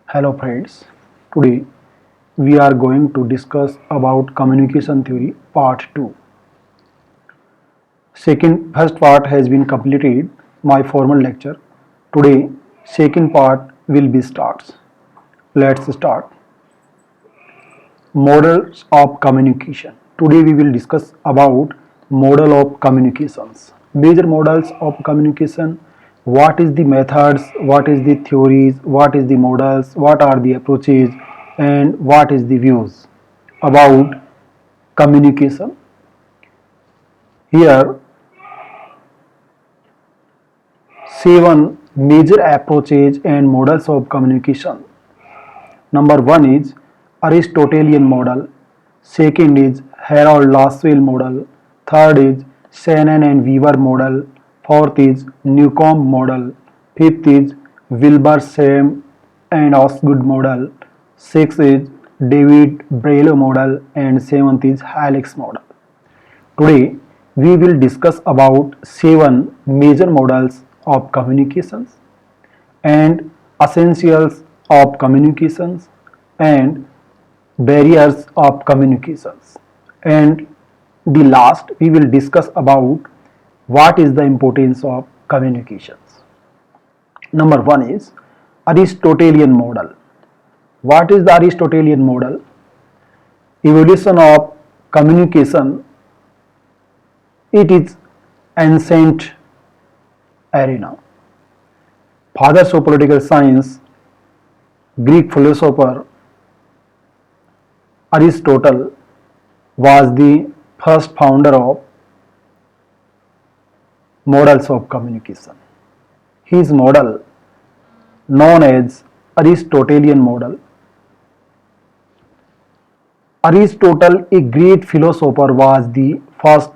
Hello friends, today we are going to discuss about communication theory part 2. First part has been completed, my formal lecture. Today second part will be starts. Let's start. Models of communication. Today we will discuss about model of communications. Major models of communication. What is the methods, what is the theories, what is the models, what are the approaches and what is the views about communication. Here seven major approaches and models of communication. Number one is Aristotelian model. Second is Harold Lasswell model. Third is Shannon and Weaver model. Fourth is Newcomb model. Fifth is Wilbur Sam and Osgood model. Sixth is David Braille model and seventh is Helix model. Today we will discuss about seven major models of communications and essentials of communications and barriers of communications, and the last we will discuss about what is the importance of communications. Number one is Aristotelian model. What is the Aristotelian model? Evolution of communication. It is ancient arena. Fathers of political science, Greek philosopher Aristotle was the first founder of models of communication. His model, known as Aristotelian model. Aristotle, a great philosopher, was the first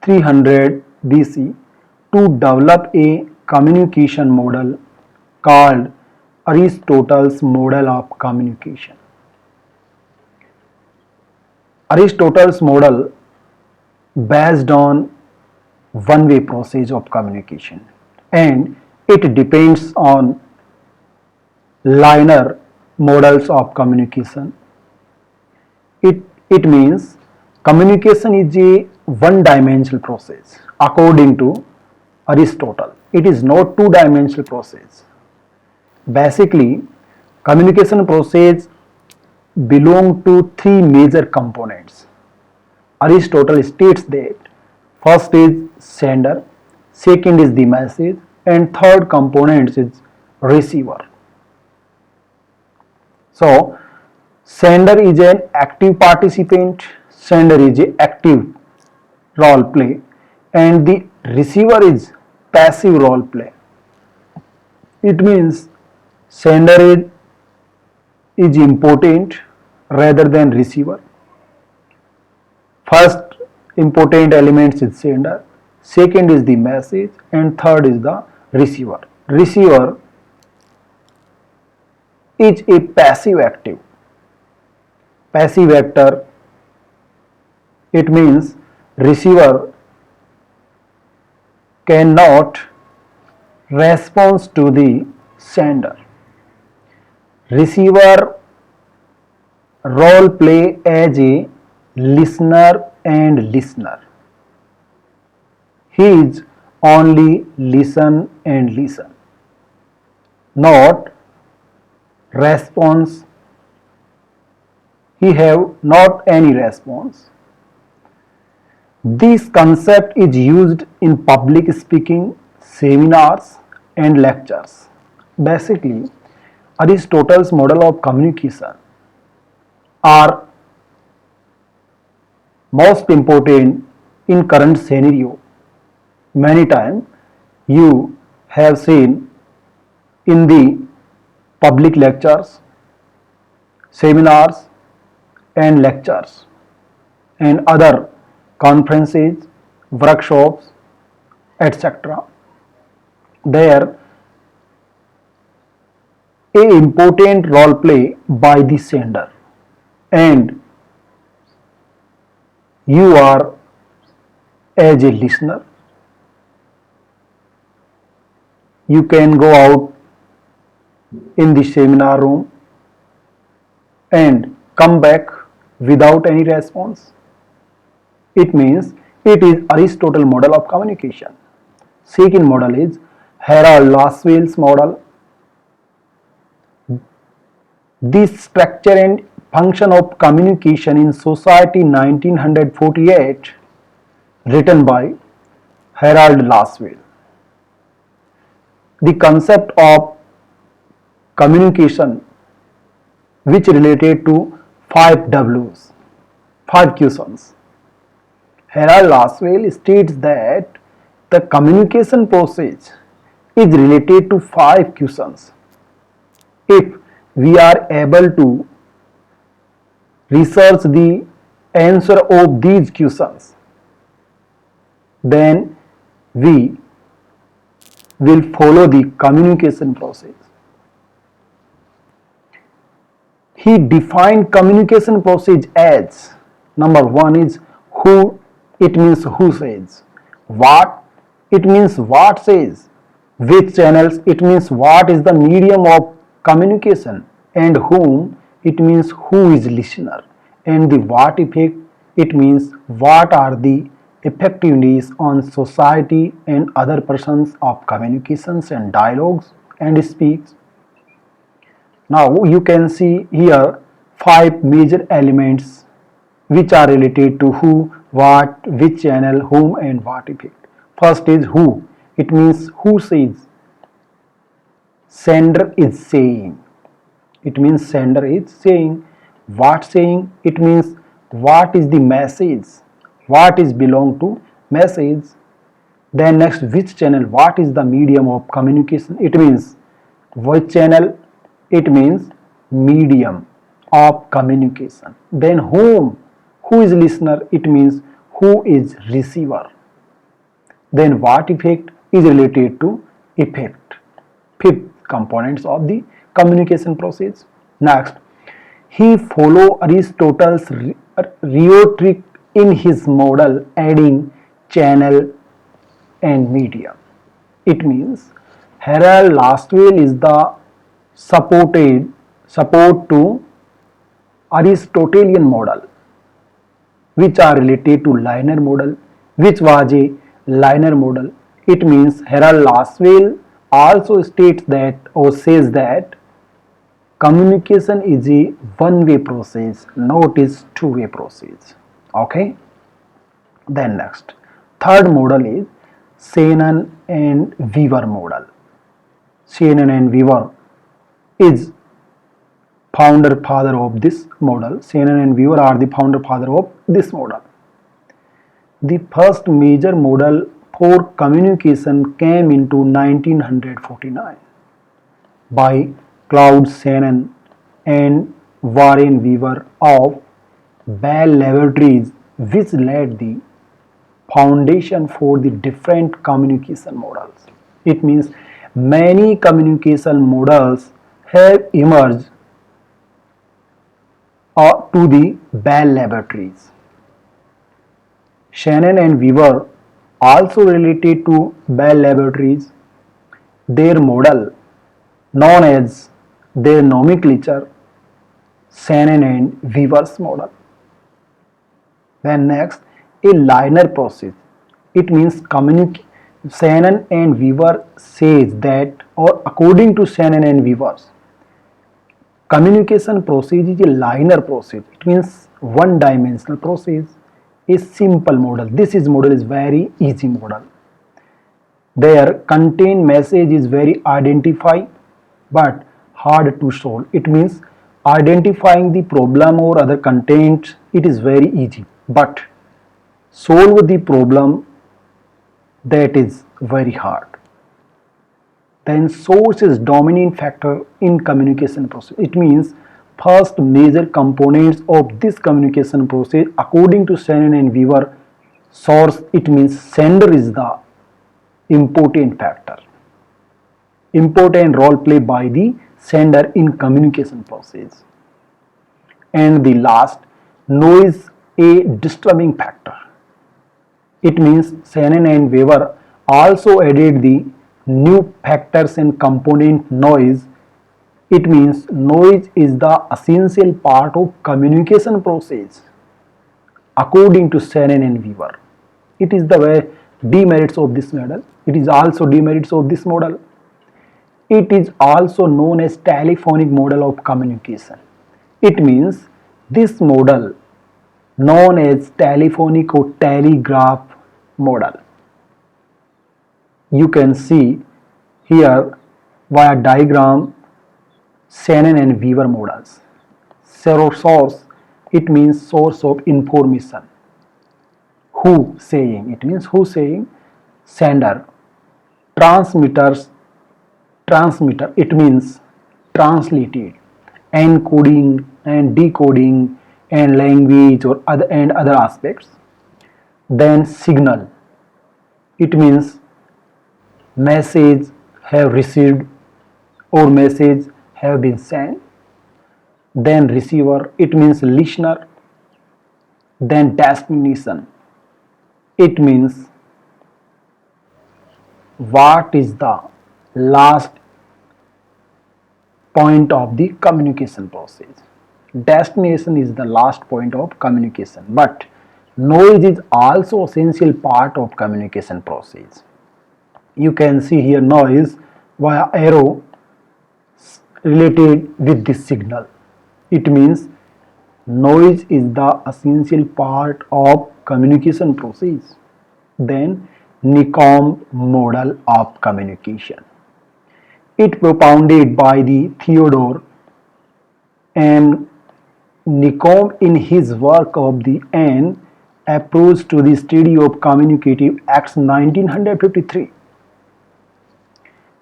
300 BC to develop a communication model called Aristotle's model of communication. Aristotle's model based on one-way process of communication, and it depends on linear models of communication. It means communication is a one-dimensional process according to Aristotle. It is not two-dimensional process. Basically, communication process belong to three major components. Aristotle states that first is sender, second is the message, and third component is receiver. So, sender is an active participant, sender is an active role play, and the receiver is passive role play. It means sender is important rather than receiver. First important element is sender, second is the message, and third is the receiver. Receiver is a passive active. Passive actor, it means receiver cannot respond to the sender. Receiver role play as a listener and listener. He is only listen and listen, not response. He have not any response. This concept is used in public speaking, seminars and lectures. Basically, Aristotle's model of communication are most important in current scenario. Many times you have seen in the public lectures, seminars and lectures and other conferences, workshops, etc. There a important role play by the sender, and you are as a listener. You can go out in the seminar room and come back without any response. It means it is Aristotle model of communication. Second model is Harold Laswell's model. This structure and function of communication in society 1948, written by Harold Laswell. The concept of communication, which related to 5 Ws, 5 questions. Harold Laswell states that the communication process is related to 5 questions. If we are able to research the answer of these questions, then we will follow the communication process. He defined communication process as number one is who, it means who says, what, it means what says, which channels, it means what is the medium of communication, and whom, it means who is listener, and the what effect, it means what are the effectiveness on society and other persons of communications and dialogues and speech. Now you can see here 5 major elements which are related to who, what, which channel, whom and what effect. First is who. It means who says. Sender is saying. It means sender is saying. What saying? It means what is the message, what is belong to message. Then next, which channel, what is the medium of communication, it means which channel, it means medium of communication. Then whom, who is listener, it means who is receiver. Then what effect is related to effect, fifth components of the communication process. Next, he follow Aristotle's rhetoric in his model, adding channel and medium. It means Harold Laswell is the support to Aristotelian model, which are related to linear model, which was a linear model. It means Harold Laswell also states that or says that communication is a one-way process, not is two-way process. Okay. Then next, third model is Shannon and Weaver model. Shannon and Weaver is founder father of this model. Shannon and Weaver are the founder father of this model. The first major model for communication came into 1949 by Claude Shannon and Warren Weaver of Bell Laboratories, which laid the foundation for the different communication models. It means many communication models have emerged to the Bell Laboratories. Shannon and Weaver also related to Bell Laboratories. Their model, known as their nomenclature, Shannon and Weaver's model. Then next, a linear process. It means Shannon and Weaver says that, or according to Shannon and Weaver's, communication process is a linear process. It means one-dimensional process, a simple model. This model is very easy model. Their content message is very identify but hard to solve. It means identifying the problem or other content, it is very easy, but solve the problem, that is very hard. Then source is dominant factor in communication process. It means first major components of this communication process according to Shannon and Weaver, source, it means sender is the important factor, important role played by the sender in communication process. And the last, noise, a disturbing factor. It means Shannon and Weaver also added the new factors and component noise It means noise is the essential part of communication process according to Shannon and Weaver. It is the way demerits of this model. It is also demerits of this model. It is also known as telephonic model of communication. It means this model known as telephonic or telegraph model. You can see here via diagram Shannon and Weaver models. Source, it means source of information. Who saying, it means who saying, sender. Transmitter, it means translated. Encoding and decoding and language or other aspects. Then signal, it means message have received or message have been sent. Then receiver, it means listener. Then destination, it means what is the last point of the communication process. Destination is the last point of communication, but noise is also essential part of communication process. You can see here noise via arrow related with this signal. It means noise is the essential part of communication process. Then NICOM model of communication. It propounded by the Theodore M. NICOM in his work of the N approach to the study of communicative acts 1953.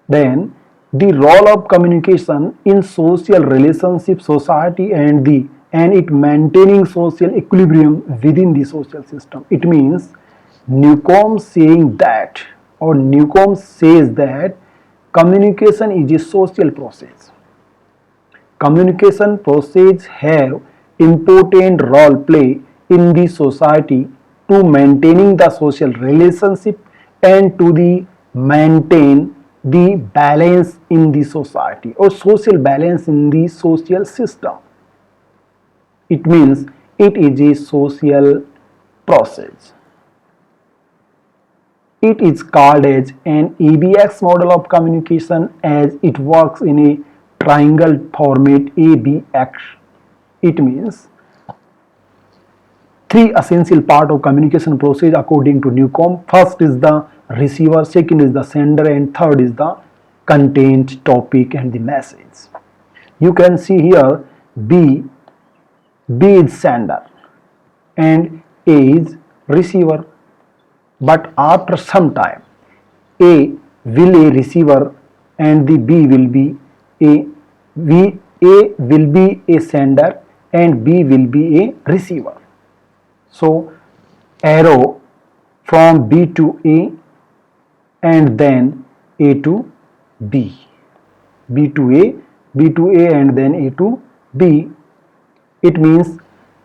Then the role of communication in social relationship society and it maintaining social equilibrium within the social system. It means Newcomb saying that, or Newcomb says that communication is a social process. Communication process have important role play in the society to maintaining the social relationship and to the maintain the balance in the society or social balance in the social system. It means it is a social process. It is called as an ABX model of communication as it works in a triangle format ABX. It means three essential part of communication process according to Newcomb. First is the receiver, second is the sender, and third is the content, topic, and the message. You can see here B is sender and A is receiver. But after some time, A will a receiver and the B will be A will be a sender and B will be a receiver. So arrow from B to A and then A to B. B to A and then A to B. It means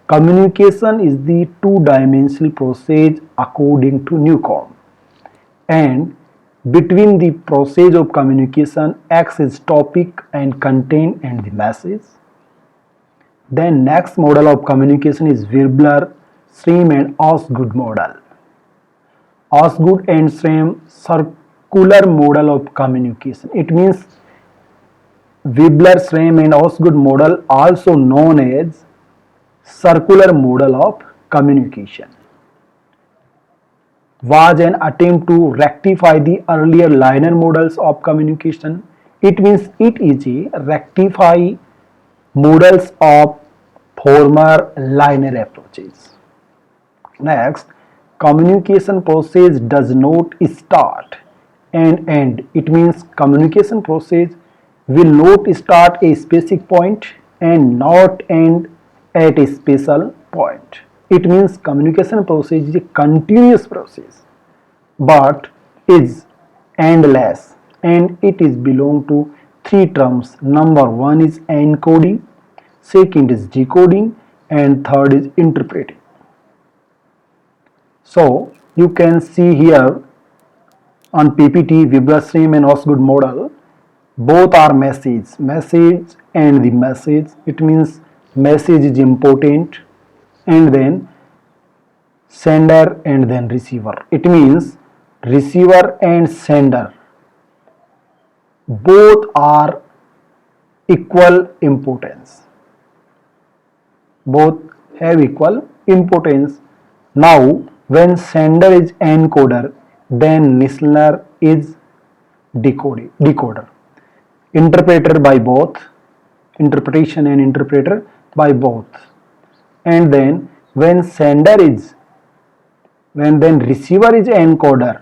communication is the two-dimensional process according to Newcomb, and between the process of communication X is topic and content and the message. Then next model of communication is Wirbler, Schramm and Osgood model. Osgood and Schramm circular model of communication. It means Wirbler, Schramm and Osgood model, also known as circular model of communication, was an attempt to rectify the earlier linear models of communication. It means it is a rectify models of former linear approaches. Next, communication process does not start and end. It means communication process will not start a specific point and not end at a special point. It means communication process is a continuous process but is endless, and it is belong to three terms. Number one is encoding, second is decoding, and third is interpreting. So you can see here on PPT Wirbler, Schramm and Osgood model. both are message and the message. It means message is important, and then sender and then receiver. It means receiver and sender both are equal importance, both have equal importance. Now when sender is encoder, then listener is decoder, interpreter by both, interpretation and interpreter by both. And then when receiver is encoder,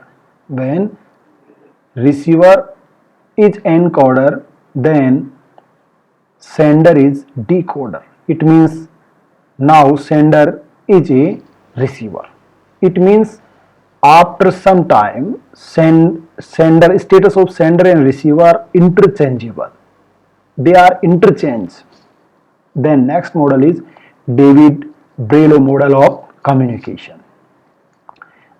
when receiver is encoder, then sender is decoder. It means now sender is a receiver. It means after some time sender status of sender and receiver are interchangeable. They are interchanged. Then next model is David Brelo model of communication.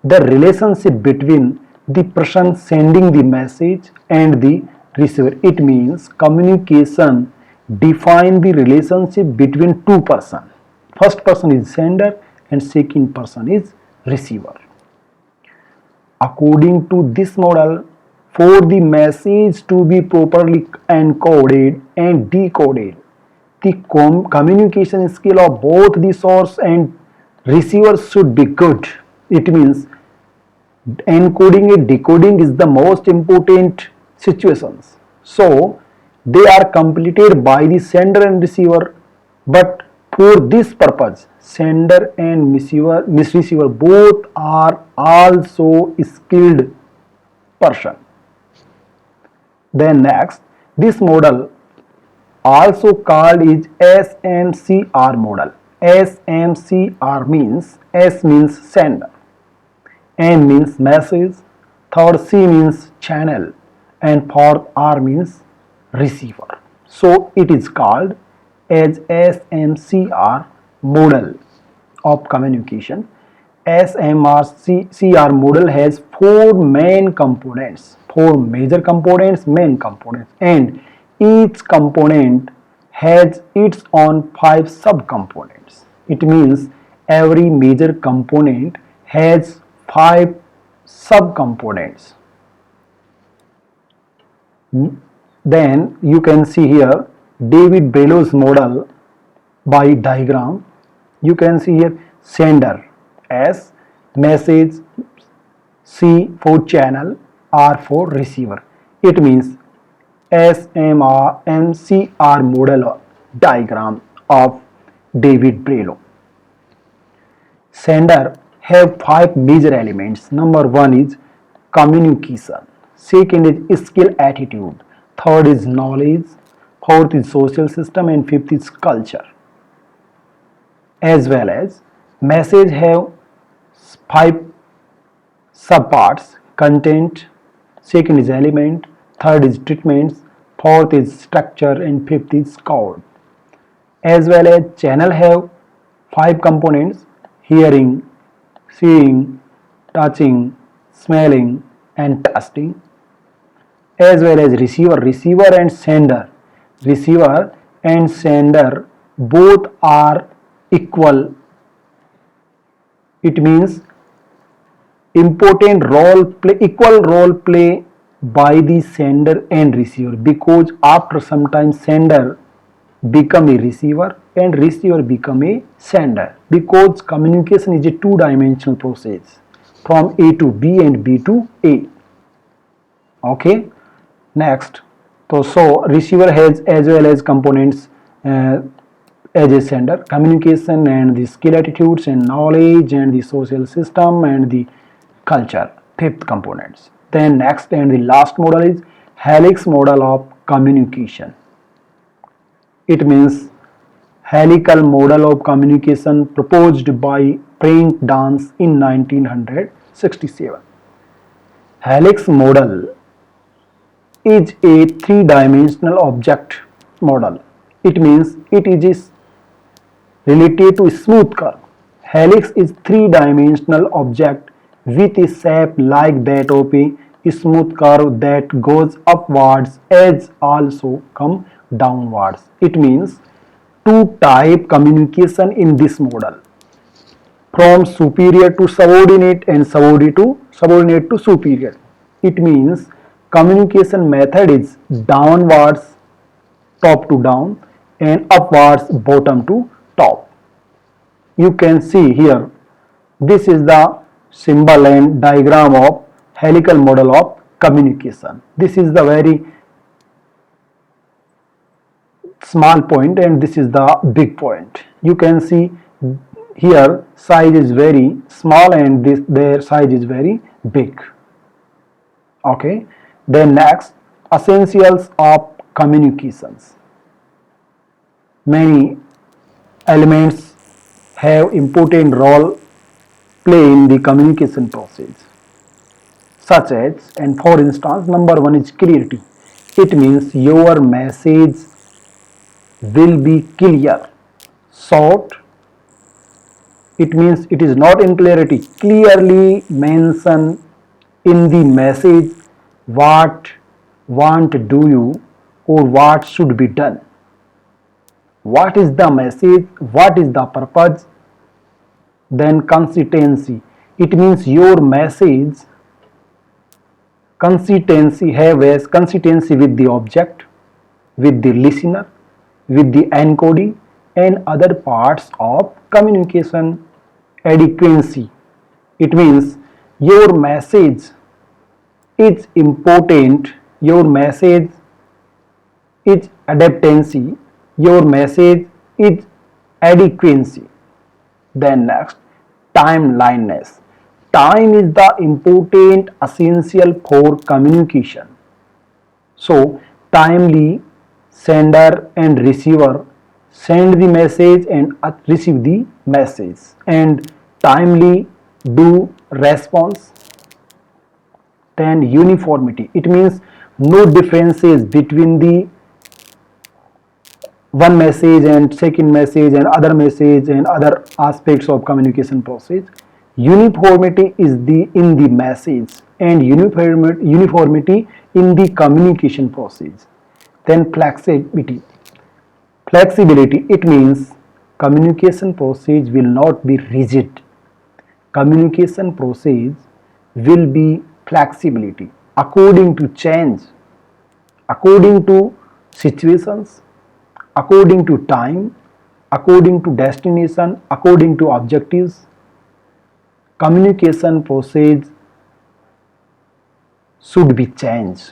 The relationship between the person sending the message and the receiver. It means communication define the relationship between two persons. First person is sender and second person is receiver. According to this model, for the message to be properly encoded and decoded, the communication skill of both the source and receiver should be good. It means encoding and decoding is the most important situations. So they are completed by the sender and receiver, but for this purpose sender and receiver both are also skilled person. Then next, this model also called is SMCR model. SMCR means S means sender, M means message, third C means channel, and fourth R means receiver. So it is called as SMCR model of communication. SMCR model has four main components, four major components, main components, and each component has its own five subcomponents. It means every major component has five subcomponents. Then you can see here David Brelo's model by diagram. You can see here sender S, message, C for channel, R for receiver. It means SMCR model diagram of David Brelo. Sender have five major elements. Number one is communication, second is skill attitude, third is knowledge, fourth is social system, and fifth is culture. As well as message have five subparts: content, second is element, third is treatments, fourth is structure, and fifth is code. As well as channel have five components: hearing, seeing, touching, smelling, and tasting. As well as receiver and sender. Receiver and sender both are equal. It means important equal role play by the sender and receiver, because after some time sender become a receiver and receiver become a sender, because communication is a two-dimensional process from A to B and B to A. Okay, next, so receiver has as well as components as a sender: communication and the skill attitudes and knowledge and the social system and the culture, fifth components. Then next and the last model is helix model of communication. It means helical model of communication proposed by Frank Dance in 1967. Helix model is a three-dimensional object model. It means it is related to smooth curve. Helix is three-dimensional object with a shape like that of a smooth curve that goes upwards as also come downwards. It means two type communication in this model, from superior to subordinate and subordinate to superior. It means communication method is downwards top to down and upwards bottom to top. You can see here, this is the symbol and diagram of helical model of communication. This is the very small point and this is the big point. You can see here size is very small and this their size is very big. Okay, then next, essentials of communications. Many elements have important role play in the communication process, such as, and for instance, number one is clarity. It means your message will be clear, short. It means it is not in clarity. Clearly mention in the message what want do you or what should be done. What is the message? What is the purpose? Then consistency. It means your message consistency have as consistency with the object, with the listener, with the encoding and other parts of communication. Adequacy. It means your message is important, your message is adaptancy, your message is adequacy. Then next, timeliness. Time is the important essential for communication. So timely sender and receiver send the message and receive the message, and timely do response. Then uniformity. It means no differences between the one message and second message and other message and other aspects of communication process. Uniformity is the in the message and uniformity in the communication process. Then flexibility. Flexibility, it means communication process will not be rigid. Communication process will be flexibility according to change, according to situations, according to time, according to destination, according to objectives. Communication process should be changed.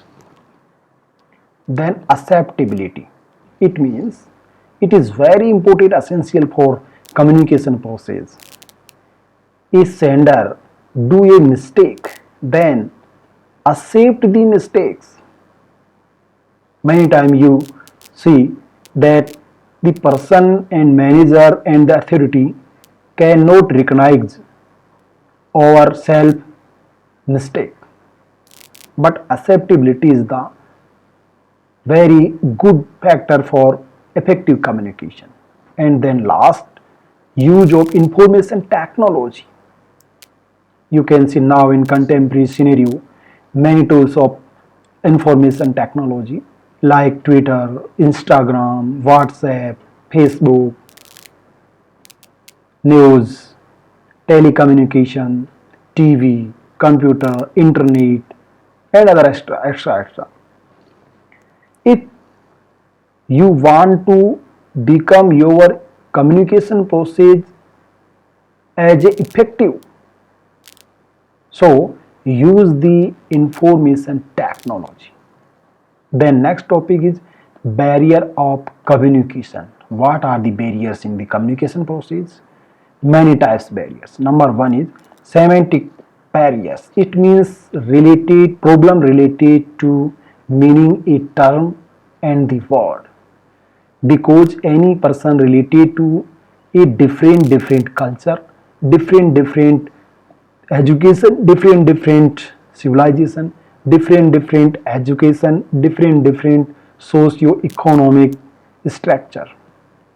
Then acceptability. It means it is very important, essential for communication process. A sender do a mistake, then accept the mistakes. Many times you see that the person and manager and the authority cannot recognize our self mistake, but acceptability is the very good factor for effective communication. And then last, use of information technology. You can see now in contemporary scenario many tools of information technology like Twitter, Instagram, WhatsApp, Facebook, news, telecommunication, TV, computer, internet and other extra. If you want to become your communication process as effective, so use the information technology. Then next topic is barrier of communication. What are the barriers in the communication process? Many types of barriers. Number one is semantic barriers. It means problem related to meaning a term and the word, because any person related to a different culture, different education, different civilization, different education, different socio-economic structure.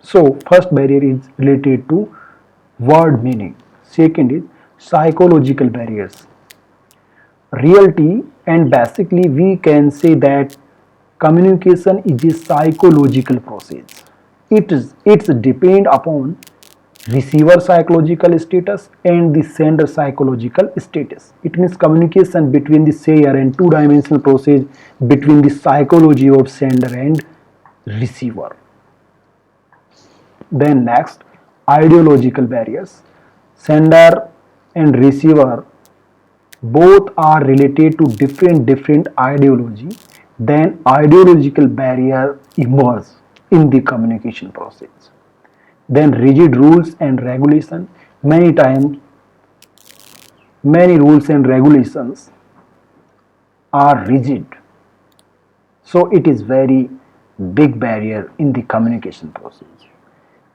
So first barrier is related to word meaning. Second is psychological barriers. reality, and basically we can say that communication is a psychological process. It's depend upon receiver psychological status and the sender psychological status. It means communication between the sayer and two-dimensional process between the psychology of sender and receiver. Then next, ideological barriers. Sender and receiver both are related to different ideology. Then ideological barrier emerge in the communication process. Then rigid rules and regulation. Many times many rules and regulations are rigid, so it is very big barrier in the communication process.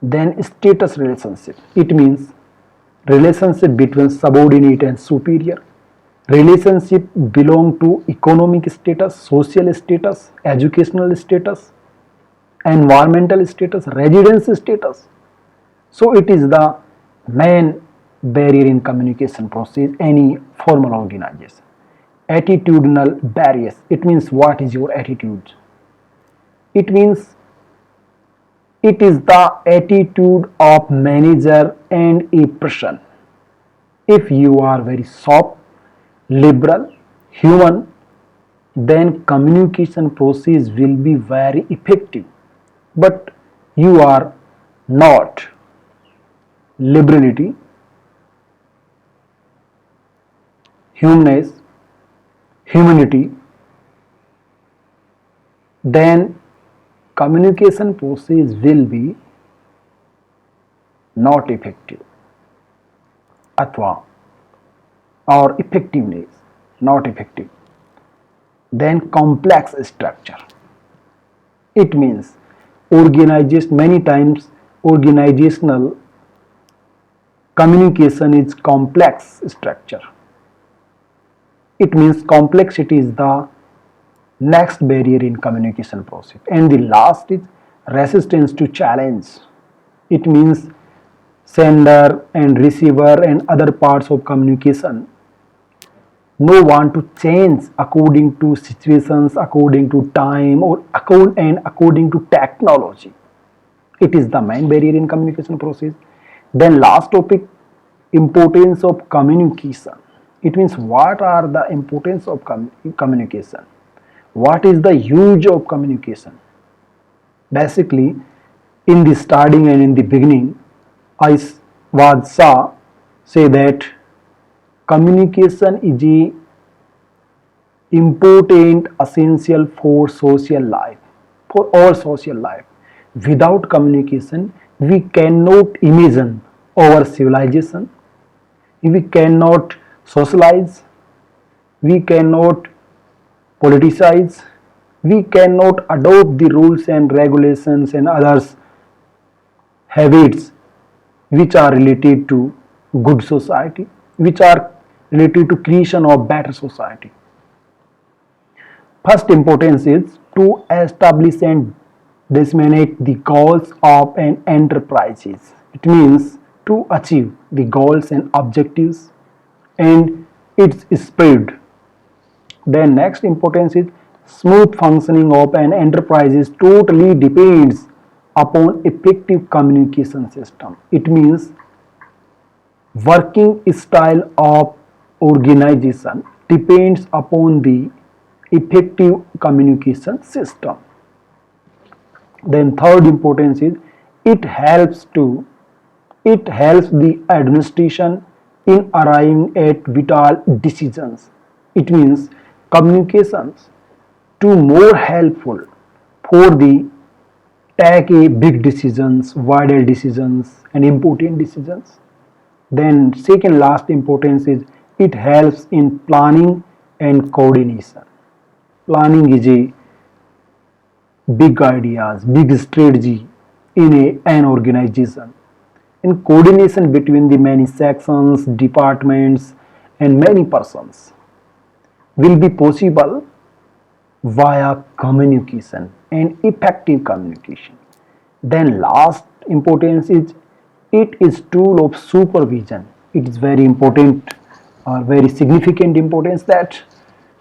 Then status relationship, it means relationship between subordinate and superior. Relationship belong to economic status, social status, educational status, environmental status, residence status. So it is the main barrier in communication process, any formal organization. Attitudinal barriers, it means what is your attitude? It means it is the attitude of manager and a person. If you are very soft, liberal, human, then communication process will be very effective. But you are not liberality, humanness, humanity, then communication process will be not effective, athwa, or effectiveness not effective. Then complex structure, it means organization, many times organizational communication is complex structure. It means complexity is the next barrier in communication process. And the last is resistance to challenge. It means sender and receiver and other parts of communication no want to change according to situations, according to time, or according to technology. It is the main barrier in communication process. Then last topic, importance of communication. It means what are the importance of communication? What is the use of communication? Basically, in the starting and in the beginning, I was saw say that communication is a important essential for social life, for all social life. Without communication, we cannot imagine our civilization, we cannot socialize, we cannot politicize, we cannot adopt the rules and regulations and others habits which are related to good society, which are related to creation of better society. First importance is to establish and disseminate the goals of an enterprises. It means to achieve the goals and objectives and its spread. Then next importance is smooth functioning of an enterprise totally depends upon effective communication system. It means working style of organization depends upon the effective communication system. Then third importance is it helps the administration in arriving at vital decisions. It means communications to more helpful for the take a big decisions, wider decisions, and important decisions. Then second last importance is it helps in planning and coordination. Planning is a big ideas, big strategy in an organization. And coordination between the many sections, departments, and many persons will be possible via communication and effective communication. Then last importance is it is tool of supervision. It is very important very significant importance, that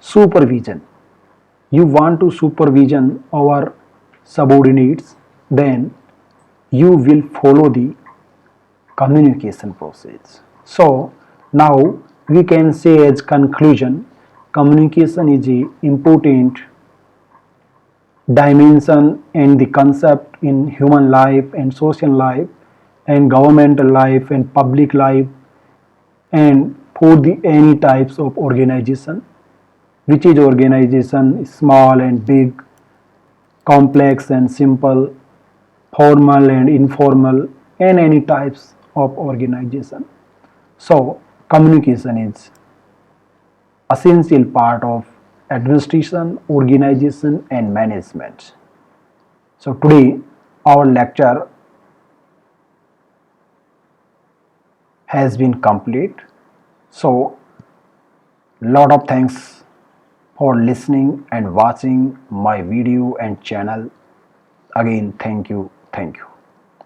supervision. You want to supervision our subordinates, then you will follow the communication process. So now we can say as conclusion, communication is a important dimension and the concept in human life and social life and governmental life and public life and for the any types of organization, which is organization small and big, complex and simple, formal and informal, and any types of organization. So communication is essential part of administration, organization and management. So today our lecture has been complete. So lot of thanks for listening and watching my video and channel. Again, thank you. Thank you.